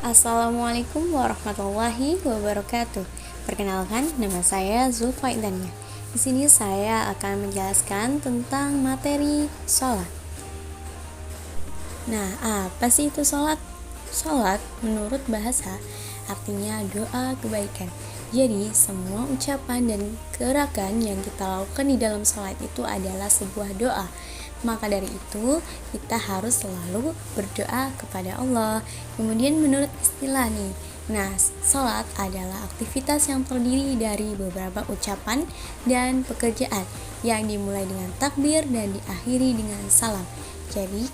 Assalamualaikum warahmatullahi wabarakatuh. Perkenalkan, nama saya Zulfa Indania. Di sini saya akan menjelaskan tentang materi sholat. Nah, apa sih itu sholat? Sholat menurut bahasa artinya doa kebaikan. Jadi, semua ucapan dan gerakan yang kita lakukan di dalam sholat itu adalah sebuah doa. Maka dari itu, kita harus selalu berdoa kepada Allah. Kemudian menurut istilah nih, sholat adalah aktivitas yang terdiri dari beberapa ucapan dan pekerjaan yang dimulai dengan takbir dan diakhiri dengan salam. Jadi,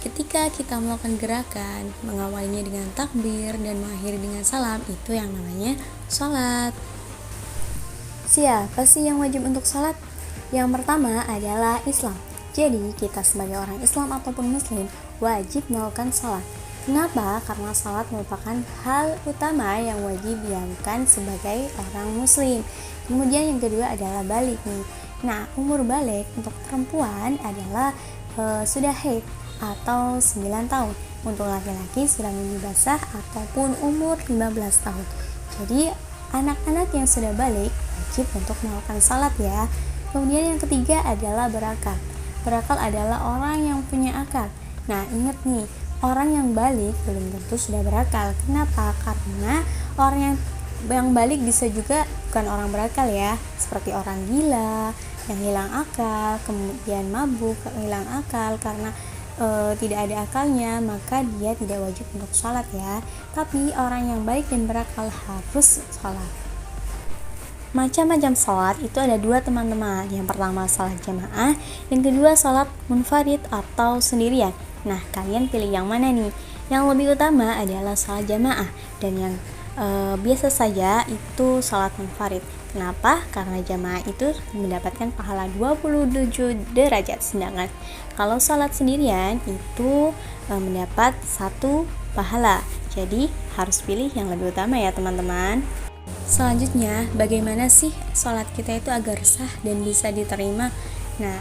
ketika kita melakukan gerakan, mengawalinya dengan takbir dan mengakhiri dengan salam, itu yang namanya sholat. Siapa sih yang wajib untuk sholat? Yang pertama adalah Islam. Jadi, kita sebagai orang Islam ataupun Muslim wajib melakukan sholat. Kenapa? Karena sholat merupakan hal utama yang wajib dilakukan sebagai orang Muslim. Kemudian yang kedua adalah balik nih. Umur balik untuk perempuan adalah sudah haid atau 9 tahun. Untuk laki-laki sudah mimpi basah ataupun umur 15 tahun. Jadi, anak-anak yang sudah balik wajib untuk melakukan sholat ya. Kemudian yang ketiga adalah berakal. Berakal adalah orang yang punya akal. Ingat nih, orang yang balik belum tentu sudah berakal. Kenapa? Karena orang yang balik bisa juga bukan orang berakal ya, seperti orang gila yang hilang akal, kemudian mabuk hilang akal karena tidak ada akalnya, maka dia tidak wajib untuk sholat ya. Tapi orang yang baik dan berakal harus sholat. Macam-macam sholat itu ada dua teman-teman. Yang pertama sholat jamaah, yang kedua sholat munfarid atau sendirian. Kalian pilih yang mana nih? Yang lebih utama adalah sholat jamaah, dan yang biasa saja itu sholat munfarid. Kenapa? Karena jamaah itu mendapatkan pahala 27 derajat, sedangkan kalau sholat sendirian itu mendapat 1 pahala. Jadi harus pilih yang lebih utama ya teman-teman. Selanjutnya, bagaimana sih sholat kita itu agar sah dan bisa diterima?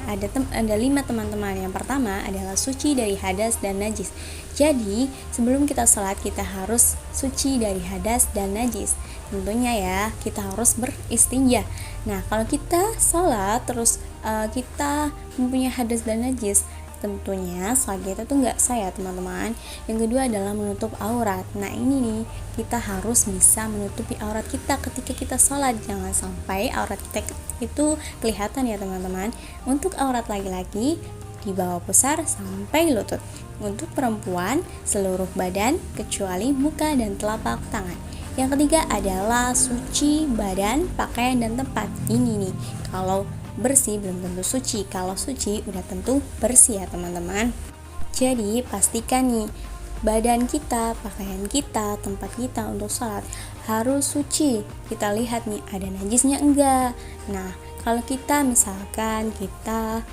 Ada 5 teman-teman. Yang pertama adalah suci dari hadas dan najis. Jadi, sebelum kita sholat, kita harus suci dari hadas dan najis. Tentunya ya, kita harus beristinja. Kalau kita sholat terus kita mempunyai hadas dan najis, tentunya sholat kita tuh nggak sah ya teman-teman. Yang kedua adalah menutup aurat. Ini nih, kita harus bisa menutupi aurat kita ketika kita sholat. Jangan sampai aurat kita itu kelihatan ya teman-teman. Untuk aurat laki-laki di bawah pusar sampai lutut. Untuk perempuan seluruh badan kecuali muka dan telapak tangan. Yang ketiga adalah suci badan, pakaian dan tempat. Ini nih, kalau bersih belum tentu suci, kalau suci udah tentu bersih ya teman-teman. Jadi pastikan nih, badan kita, pakaian kita, tempat kita untuk sholat harus suci. Kita lihat nih, ada najisnya enggak. Kalau kita misalkan kita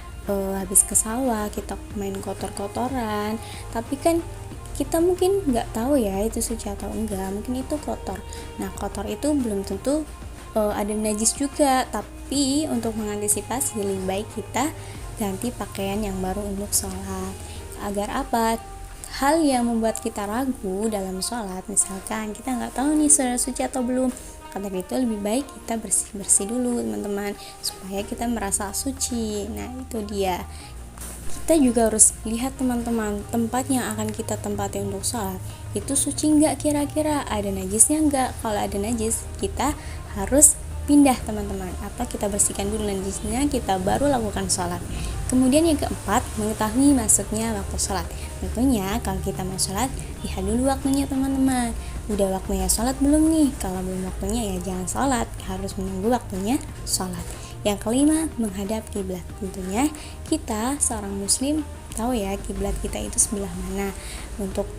habis ke sawah, kita main kotor-kotoran, tapi kan kita mungkin nggak tahu ya itu suci atau enggak, mungkin itu kotor. Kotor itu belum tentu ada najis juga, tapi untuk mengantisipasi lebih baik kita ganti pakaian yang baru untuk sholat. Agar apa? Hal yang membuat kita ragu dalam sholat, misalkan kita nggak tahu nih sudah suci atau belum, karena itu lebih baik kita bersih-bersih dulu teman-teman, supaya kita merasa suci. Itu dia. Kita juga harus lihat teman-teman, tempat yang akan kita tempati untuk sholat itu suci nggak, kira-kira ada najisnya nggak. Kalau ada najis, kita harus pindah teman-teman, atau kita bersihkan dulu najisnya, kita baru lakukan sholat. Kemudian yang keempat, mengetahui masuknya waktu sholat. Tentunya kalau kita mau sholat, lihat dulu waktunya teman-teman. Udah waktunya sholat belum nih? Kalau belum waktunya ya jangan sholat, harus menunggu waktunya sholat. Yang kelima, menghadap kiblat. Tentunya kita seorang muslim tahu ya kiblat kita itu sebelah mana.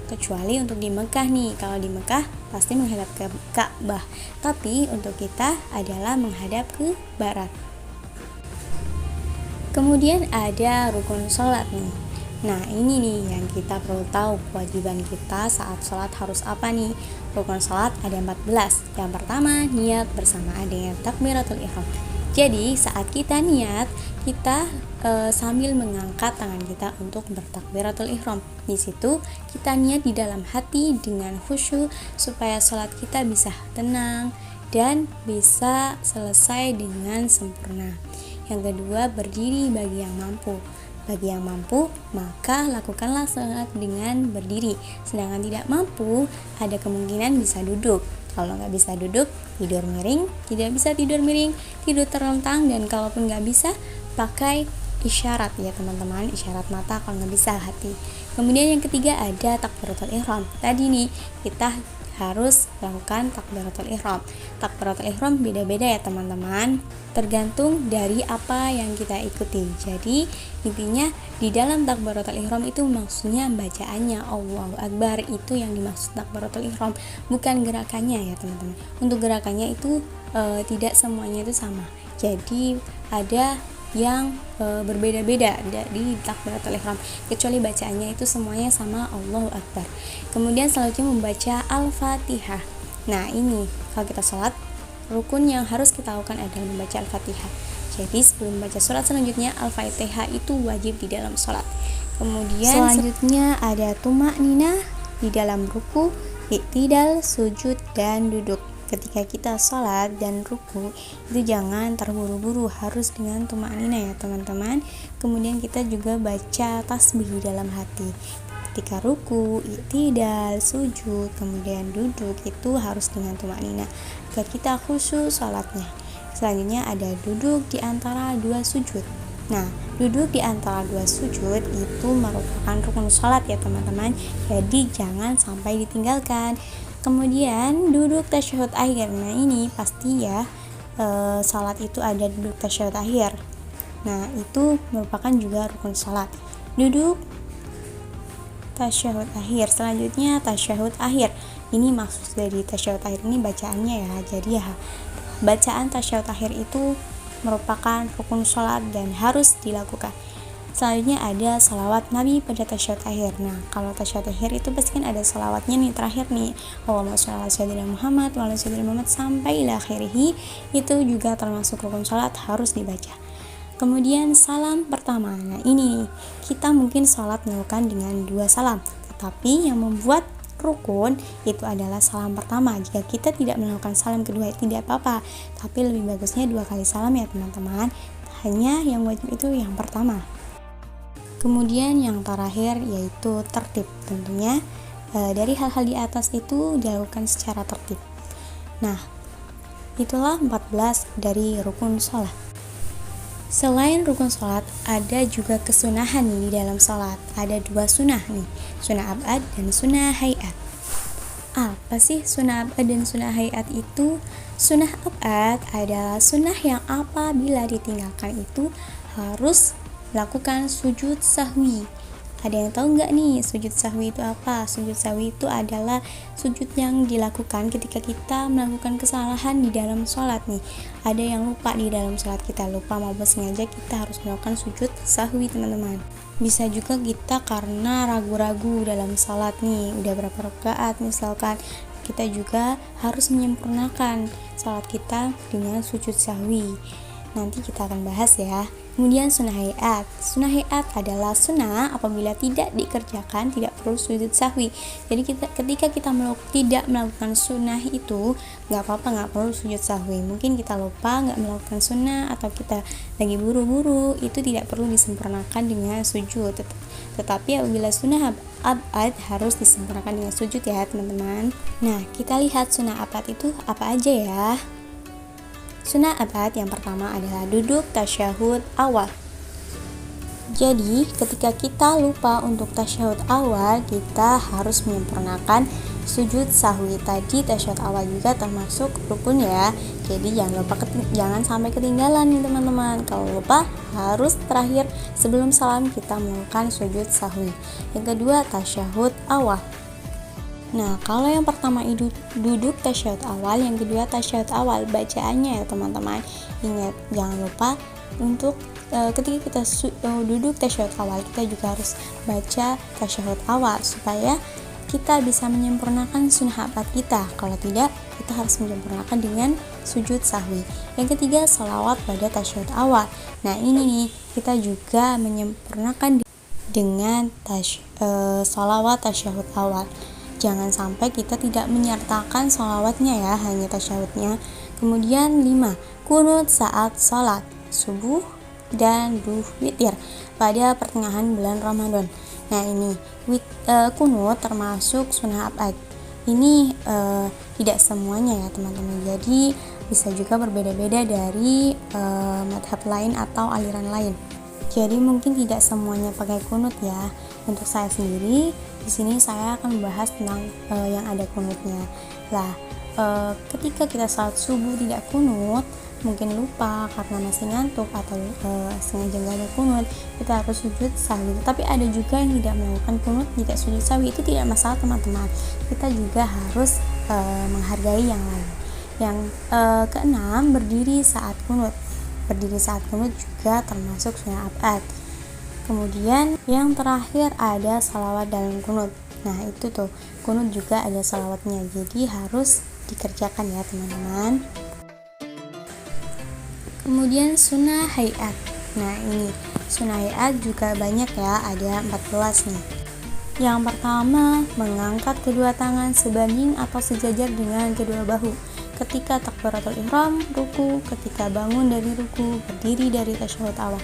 Kecuali untuk di Mekah nih, kalau di Mekah pasti menghadap ke Ka'bah, tapi untuk kita adalah menghadap ke barat. Kemudian ada rukun sholat nih. Ini nih yang kita perlu tahu, kewajiban kita saat sholat harus apa nih. Rukun sholat ada 14. Yang pertama, niat bersamaan dengan takbiratul ihram. Jadi saat kita niat, kita sambil mengangkat tangan kita untuk bertakbiratul ihram. Di situ kita niat di dalam hati dengan khusyuk supaya sholat kita bisa tenang dan bisa selesai dengan sempurna. Yang kedua, berdiri bagi yang mampu. Bagi yang mampu, maka lakukanlah sholat dengan berdiri. Sedangkan tidak mampu, ada kemungkinan bisa duduk. Kalau nggak bisa duduk, tidur miring. Tidak bisa tidur miring, tidur terlentang. Dan kalaupun nggak bisa, pakai isyarat ya teman-teman, isyarat mata kalau nggak bisa hati. Kemudian yang ketiga ada takbiratul ihram. Tadi nih kita harus lakukan takbiratul ihram. Takbiratul ihram beda-beda ya teman-teman, tergantung dari apa yang kita ikuti. Jadi intinya di dalam takbiratul ihram itu maksudnya bacaannya Allahu Akbar, itu yang dimaksud takbiratul ihram, bukan gerakannya ya teman-teman. Untuk gerakannya itu tidak semuanya itu sama. Jadi ada yang berbeda-beda di takbiratul ihram, kecuali bacaannya itu semuanya sama Allahu Akbar. Kemudian selanjutnya membaca Al-Fatihah. Nah ini kalau kita sholat, rukun yang harus kita lakukan adalah membaca Al-Fatihah. Jadi sebelum membaca sholat selanjutnya, Al-Fatihah itu wajib di dalam sholat. Kemudian selanjutnya ada tumakninah di dalam ruku, i'tidal, sujud, dan duduk. Ketika kita sholat dan ruku itu jangan terburu-buru, harus dengan tumakninah ya teman-teman. Kemudian kita juga baca tasbih di dalam hati. Ketika ruku, i'tidal, sujud, kemudian duduk itu harus dengan tumakninah agar kita khusyuk sholatnya. Selanjutnya ada duduk di antara dua sujud. Nah, duduk di antara dua sujud itu merupakan rukun sholat ya teman-teman. Jadi jangan sampai ditinggalkan. Kemudian duduk tasyahud akhir. Nah ini pasti ya, salat itu ada duduk tasyahud akhir. Nah itu merupakan juga rukun salat. Duduk tasyahud akhir. Selanjutnya tasyahud akhir. Ini maksud dari tasyahud akhir ini bacaannya ya. Jadi ya bacaan tasyahud akhir itu merupakan rukun salat dan harus dilakukan. Selanjutnya ada salawat Nabi pada tasyahud akhir. Nah, kalau tasyahud akhir itu pasti kan ada salawatnya nih terakhir nih. Allahumma sholli ala sayyidina Muhammad wa ala sayyidina Muhammad sampai ila akhirih. Itu juga termasuk rukun salat, harus dibaca. Kemudian salam pertama. Nah, ini nih, kita mungkin salat melakukan dengan 2 salam. Tetapi yang membuat rukun itu adalah salam pertama. Jika kita tidak melakukan salam kedua tidak apa-apa. Tapi lebih bagusnya 2 kali salam ya teman-teman. Hanya yang wajib itu yang pertama. Kemudian yang terakhir yaitu tertib. Tentunya dari hal-hal di atas itu dilakukan secara tertib. Nah, itulah 14 dari rukun sholat. Selain rukun sholat, ada juga kesunahan nih di dalam sholat. Ada 2 sunnah nih, sunnah abad dan sunnah hayat. Apa sih sunnah abad dan sunnah hayat itu? Sunnah abad adalah sunnah yang apabila ditinggalkan itu harus lakukan sujud sahwi. Ada yang tahu nggak nih sujud sahwi itu apa? Sujud sahwi itu adalah sujud yang dilakukan ketika kita melakukan kesalahan di dalam sholat nih. Ada yang lupa di dalam sholat, kita lupa maupun sengaja, kita harus melakukan sujud sahwi teman-teman. Bisa juga kita karena ragu-ragu dalam sholat nih, udah berapa rakaat misalkan, kita juga harus menyempurnakan sholat kita dengan sujud sahwi. Nanti kita akan bahas ya. Kemudian sunnah hayat. Sunnah hayat adalah sunnah apabila tidak dikerjakan tidak perlu sujud sahwi. Jadi ketika kita tidak melakukan sunnah itu nggak apa-apa, nggak perlu sujud sahwi. Mungkin kita lupa nggak melakukan sunnah atau kita lagi buru-buru, itu tidak perlu disempurnakan dengan sujud. Tetapi apabila sunnah abad harus disempurnakan dengan sujud ya teman-teman. Nah, kita lihat sunnah abad itu apa aja ya. Sunnah abad yang pertama adalah duduk tasyahud awal. Jadi ketika kita lupa untuk tasyahud awal, kita harus menyempurnakan sujud sahwi. Tadi tasyahud awal juga termasuk rukun ya. Jadi jangan sampai ketinggalan nih teman-teman. Kalau lupa harus terakhir sebelum salam kita melakukan sujud sahwi. Yang kedua tasyahud awal. Nah, kalau yang pertama itu duduk tasyahud awal, yang kedua tasyahud awal, bacaannya ya teman-teman. Ingat, jangan lupa untuk ketika kita duduk tasyahud awal, kita juga harus baca tasyahud awal supaya kita bisa menyempurnakan sunnah abad kita. Kalau tidak, kita harus menyempurnakan dengan sujud sahwi. Yang ketiga, sholawat pada tasyahud awal. Nah ini nih, kita juga menyempurnakan dengan sholawat tasyahud awal. Jangan sampai kita tidak menyertakan sholawatnya ya, hanya tasyahudnya. Kemudian 5, kunut saat sholat subuh dan witir pada pertengahan bulan Ramadan. Nah ini kunut termasuk sunnah abad. Ini tidak semuanya ya teman-teman, jadi bisa juga berbeda-beda dari madhab lain atau aliran lain. Jadi mungkin tidak semuanya pakai kunut ya. Untuk saya sendiri di sini saya akan membahas tentang yang ada kunutnya. Lah ketika kita salat subuh tidak kunut, mungkin lupa karena masih ngantuk atau sengaja nggak ada kunut, kita harus sujud sahwi. Tapi ada juga yang tidak melakukan kunut, tidak sujud sahwi, itu tidak masalah teman-teman. Kita juga harus menghargai yang lain. Yang keenam, berdiri saat kunut. Berdiri saat kunut juga termasuk sunnah abad. Kemudian yang terakhir ada salawat dalam kunut. Nah itu tuh, kunut juga ada salawatnya, jadi harus dikerjakan ya teman-teman. Kemudian sunnah hayat. Nah ini sunnah hayat juga banyak ya, ada 14 nih. Yang pertama, mengangkat kedua tangan sebanding atau sejajar dengan kedua bahu ketika takbiratul ihram, ruku, ketika bangun dari ruku, berdiri dari tasyahud awal.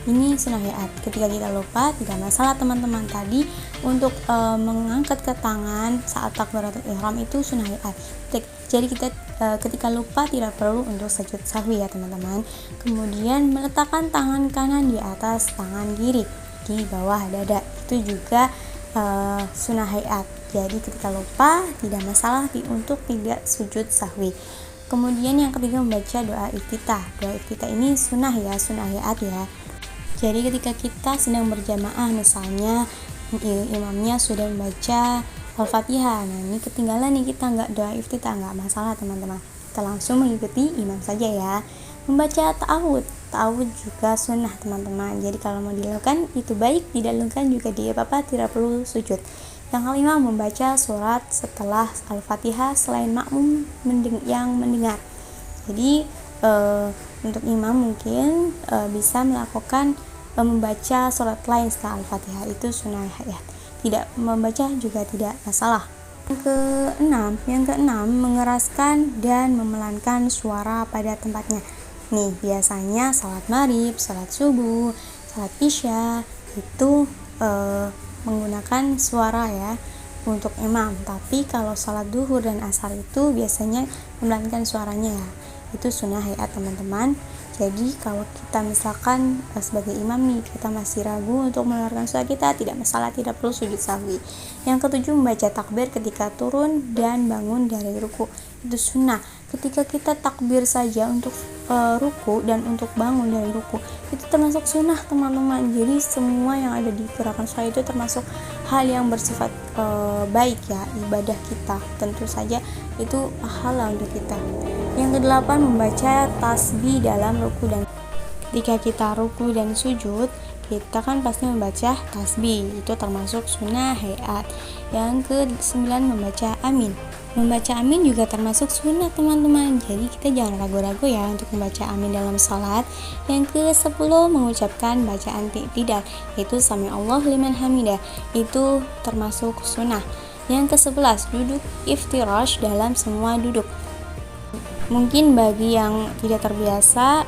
Ini sunnah hayat. Ketika kita lupa tidak masalah teman-teman. Tadi untuk mengangkat ke tangan saat takbiratul ihram itu sunnah hayat. Jadi kita ketika lupa tidak perlu untuk sujud sahwi ya teman-teman. Kemudian meletakkan tangan kanan di atas tangan kiri di bawah dada, itu juga sunnah hayat. Jadi ketika lupa tidak masalah untuk tidak sujud sahwi. Kemudian yang ketiga, membaca doa iftitah. Doa iftitah ini sunnah ya, sunnah hayat ya. Jadi ketika kita sedang berjamaah, misalnya imamnya sudah membaca Al-Fatihah, nah ini ketinggalan nih, kita nggak doa iftitah, nggak masalah teman-teman, kita langsung mengikuti imam saja ya. Membaca ta'awud juga sunnah teman-teman, jadi kalau mau dilakukan itu baik, tidak dilakukan juga tidak apa-apa, tidak perlu sujud. Yang kelima, membaca surat setelah Al-Fatihah selain makmum yang mendengar. Jadi untuk imam mungkin bisa melakukan membaca surat lain setelah Al-Fatihah, itu sunnah hayat. Tidak membaca juga tidak masalah. Yang keenam, mengeraskan dan memelankan suara pada tempatnya. Nih biasanya salat maghrib, salat subuh, salat isya itu menggunakan suara ya untuk imam. Tapi kalau salat duhur dan asar itu biasanya memelankan suaranya ya. Itu sunnah hayat teman-teman. Jadi kalau kita misalkan sebagai imam nih, kita masih ragu untuk mengeluarkan suara kita, tidak masalah, tidak perlu sujud sahwi. Yang ketujuh, membaca takbir ketika turun dan bangun dari ruku. Itu sunnah. Ketika kita takbir saja untuk ruku dan untuk bangun dari ruku, itu termasuk sunnah teman-teman. Jadi semua yang ada di gerakan sholat itu termasuk hal yang bersifat baik ya, ibadah kita. Tentu saja itu pahala untuk kita. Yang kedelapan, membaca tasbih dalam ruku dan ketika kita ruku dan sujud, kita kan pasti membaca tasbih, itu termasuk sunnah hayat. Yang ke-9, membaca amin. Membaca amin juga termasuk sunnah teman-teman, jadi kita jangan ragu-ragu ya untuk membaca amin dalam salat. Yang ke-10, mengucapkan bacaan i'tidal, itu sami Allahu liman hamidah, itu termasuk sunnah. Yang ke-11, duduk iftirash dalam semua duduk. Mungkin bagi yang tidak terbiasa,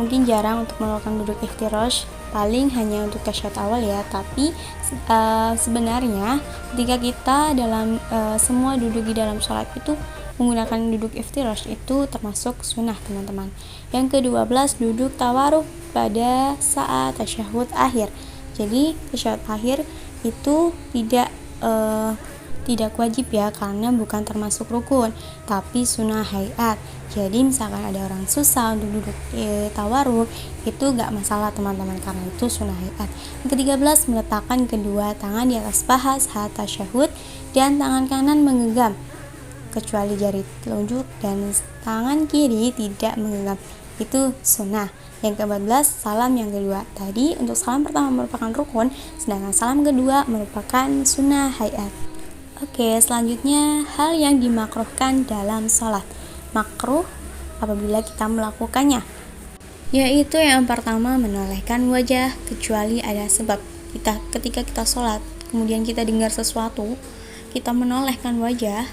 mungkin jarang untuk melakukan duduk iftirash, paling hanya untuk tasyahud awal ya. Tapi sebenarnya ketika kita dalam semua duduk di dalam sholat itu menggunakan duduk iftirash, itu termasuk sunnah teman-teman. Yang ke-12, duduk tawaruk pada saat tasyahud akhir. Jadi tasyahud akhir itu tidak wajib ya, karena bukan termasuk rukun, tapi sunnah hayat. Jadi misalkan ada orang susah untuk duduk tawaruk, itu gak masalah teman-teman, karena itu sunnah hayat. Yang ke-13, meletakkan kedua tangan di atas paha saat tasyahud dan tangan kanan menggenggam kecuali jari telunjuk dan tangan kiri tidak menggenggam, itu sunnah. Yang ke-14, salam yang kedua. Tadi untuk salam pertama merupakan rukun, sedangkan salam kedua merupakan sunnah hayat. Oke, selanjutnya hal yang dimakruhkan dalam sholat. Makruh apabila kita melakukannya, yaitu yang pertama menolehkan wajah kecuali ada sebab. Ketika kita sholat, kemudian kita dengar sesuatu, kita menolehkan wajah,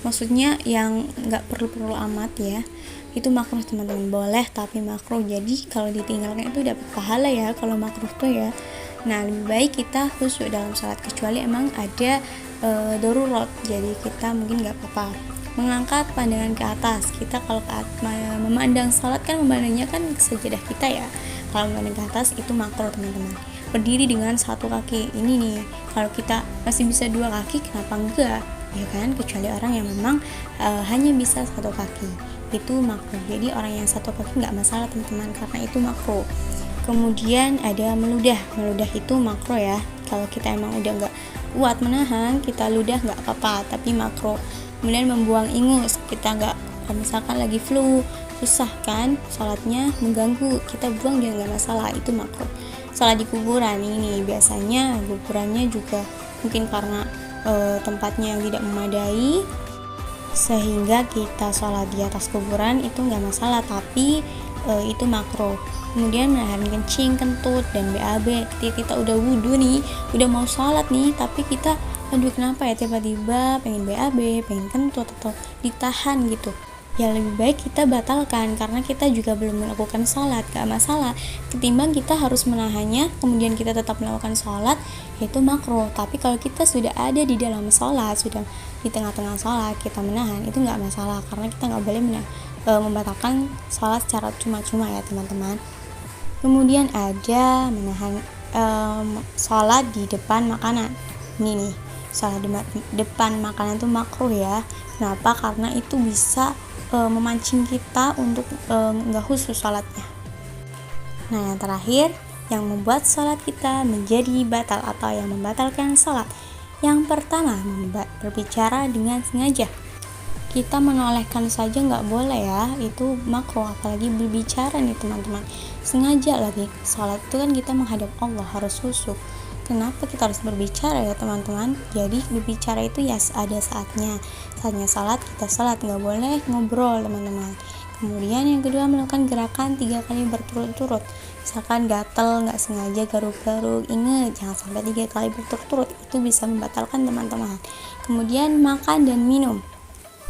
maksudnya yang nggak perlu amat ya, itu makruh teman-teman. Boleh tapi makruh, jadi kalau ditinggalkan itu dapat pahala ya kalau makruh tuh ya. Nah, lebih baik kita khusyuk dalam sholat kecuali emang ada darurat, jadi kita mungkin nggak apa-apa. Mengangkat pandangan ke atas, kita kalau memandang sholat kan memandangnya kan ke sajadah kita ya. Kalau memandang ke atas itu makruh teman-teman. Berdiri dengan satu kaki, ini nih kalau kita masih bisa dua kaki kenapa enggak ya kan, kecuali orang yang memang hanya bisa satu kaki, itu makruh. Jadi orang yang satu kaki nggak masalah teman-teman, karena itu makruh. Kemudian ada meludah itu makruh ya. Kalau kita emang udah nggak kuat menahan, kita ludah nggak apa-apa, tapi makruh. Kemudian membuang ingus, kita nggak, misalkan lagi flu, susah kan sholatnya, mengganggu, kita buang juga nggak masalah, itu makruh. Sholat di kuburan ini biasanya kuburannya juga mungkin karena tempatnya yang tidak memadai sehingga kita sholat di atas kuburan itu nggak masalah, tapi itu makruh. Kemudian menahan kencing, kentut, dan BAB. Ketika kita udah wudhu nih, udah mau sholat nih, tapi kita aduh kenapa ya tiba-tiba pengen BAB, pengen kentut, atau ditahan gitu, ya lebih baik kita batalkan, karena kita juga belum melakukan sholat, gak masalah. Ketimbang kita harus menahannya kemudian kita tetap melakukan sholat, itu makruh. Tapi kalau kita sudah ada di dalam sholat, sudah di tengah-tengah sholat, kita menahan, itu gak masalah, karena kita gak boleh membatalkan sholat secara cuma-cuma ya teman-teman. Kemudian ada menahan sholat di depan makanan. Ini nih, sholat di depan makanan itu makruh ya. Kenapa? Karena itu bisa memancing kita untuk nggak khusyuk sholatnya. Nah, yang terakhir yang membuat sholat kita menjadi batal atau yang membatalkan sholat. Yang pertama, berbicara dengan sengaja. Kita menolehkan saja nggak boleh ya, itu makruh. Apalagi berbicara nih teman-teman, sengaja lagi. Sholat itu kan kita menghadap Allah, harus khusyuk. Kenapa kita harus berbicara ya teman-teman? Jadi berbicara itu ya ada saatnya sholat, kita sholat, nggak boleh ngobrol teman-teman. Kemudian yang kedua, melakukan gerakan 3 kali berturut-turut. Misalkan gatel, nggak sengaja garuk-garuk, ingat jangan sampai 3 kali berturut-turut, itu bisa membatalkan teman-teman. Kemudian makan dan minum.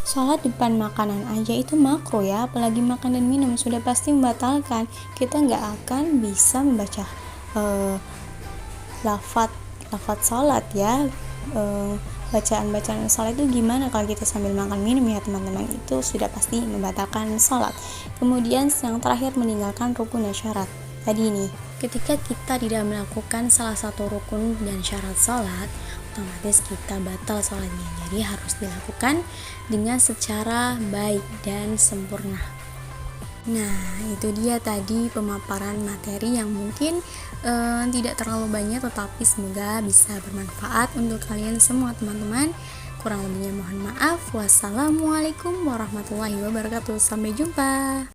Sholat depan makanan aja itu makruh ya, apalagi makan dan minum sudah pasti membatalkan. Kita nggak akan bisa membaca lafaz sholat ya, bacaan sholat itu gimana kalau kita sambil makan minum ya teman-teman, itu sudah pasti membatalkan sholat. Kemudian yang terakhir, meninggalkan rukun dan syarat. Tadi nih, ketika kita tidak melakukan salah satu rukun dan syarat sholat, otomatis kita batal sholatnya. Jadi harus dilakukan dengan secara baik dan sempurna. Nah, itu dia tadi pemaparan materi yang mungkin tidak terlalu banyak, tetapi semoga bisa bermanfaat untuk kalian semua teman-teman. Kurang lebihnya mohon maaf. Wassalamualaikum warahmatullahi wabarakatuh. Sampai jumpa.